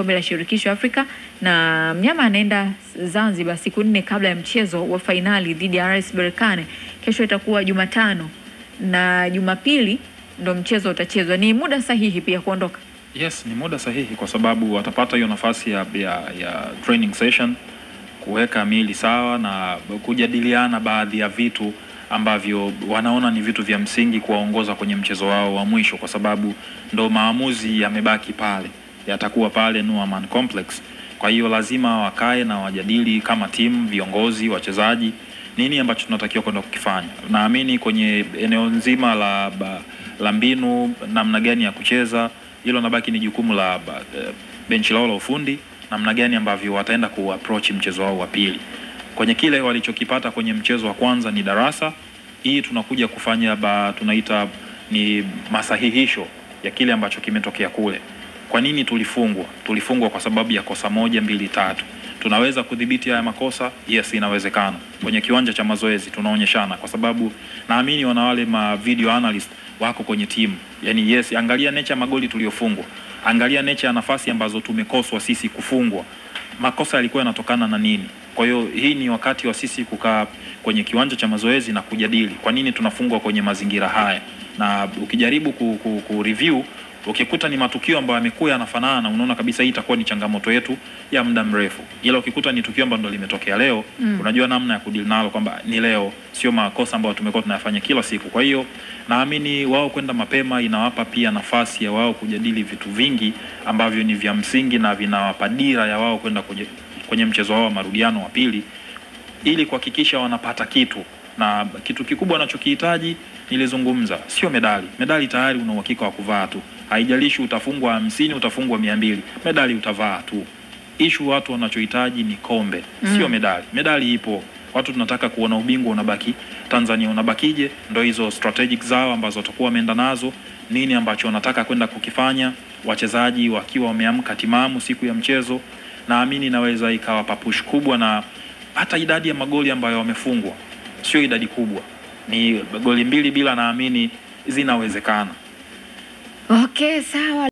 kombe la shirikisho Afrika, na mnyama anaenda Zanzibar siku 4 kabla ya mchezo wa fainali dhidi ya RS Berkane. Kesho itakuwa Jumatano na Jumapili ndo mchezo utachezwa. Ni muda sahihi pia kuondoka? Yes, ni muda sahihi kwa sababu watapata hiyo nafasi ya training session, kuweka miili sawa na kujadiliana baadhi ya vitu ambavyo wanaona ni vitu vya msingi kuwaongoza kwenye mchezo wao wa mwisho, kwa sababu ndo maamuzi yamebaki pale, yatakuwa pale Nuaman Complex. Kwa hiyo lazima wakae na wajadili kama timu, viongozi, wachezaji, nini ambacho tunatakiwa kwenda kukifanya. Naamini kwenye eneo nzima la mbinu, namna gani ya kucheza, hilo nabaki ni jukumu la benchi lao la ufundi, namna gani ambavyo wataenda kuapproach mchezo wao wa pili. Kwenye kile walichokipata kwenye mchezo wa kwanza ni darasa, hii tunakuja kufanya tunaita ni masahihisho ya kile ambacho kimetokea kule. Kwa nini tulifungwa? Tulifungwa kwa sababu ya kosa 1, 2, 3. Tunaweza kudhibiti haya makosa? Yes, inawezekana. Kwenye kiwanja cha mazoezi tunaonyeshana, kwa sababu naamini wana wale video analyst wako kwenye timu. Yani yes, angalia nature magoli tuliofungwa. Angalia nature ya nafasi ambazo tumekoswa sisi kufungwa. Makosa yalikuwa yanatokana na nini? Kwa hiyo hii ni wakati wa sisi kukaa kwenye kiwanja cha mazoezi na kujadili kwa nini tunafungwa kwenye mazingira haya. Na ukijaribu review, ukikuta ni matukio ambayo yamekuwa yanafanana, unaona kabisa hii itakuwa ni changamoto yetu ya muda mrefu. Ila ukikuta ni tukio ambalo limetokea leo, unajua namna ya kudeal nalo kwamba ni leo, sio makosa ambayo tumekuwa tunayafanya kila siku. Kwa hiyo naamini wao kwenda mapema inawapa pia nafasi ya wao kujadili vitu vingi ambavyo ni vya msingi na vinawapa dira ya wao kwenda kwenye mchezo wao wa marudiano wa pili, ili kuhakikisha wanapata kitu. Na kitu kikubwa wanachokihitaji nilizungumza, sio medali. Medali tayari una uhakika wa kuvaa tu. Haijalishi utafungwa 50, utafungwa 200, medali utavaa tu. Issue watu wanachohitaji ni kombe, sio medali. Medali ipo. Watu tunataka kuona ubingwa unabaki Tanzania, unabakije? Ndio hizo strategic zao ambazo watakuwa wameenda nazo, nini ambacho wanataka kwenda kukifanya, wachezaji wakiwa wameamka timamu siku ya mchezo. Naamini inaweza ikawapa push kubwa, na hata idadi ya magoli ambayo wamefungwa sio idadi kubwa, ni goli 2 bila, naamini zinawezekana. Okay, sawa.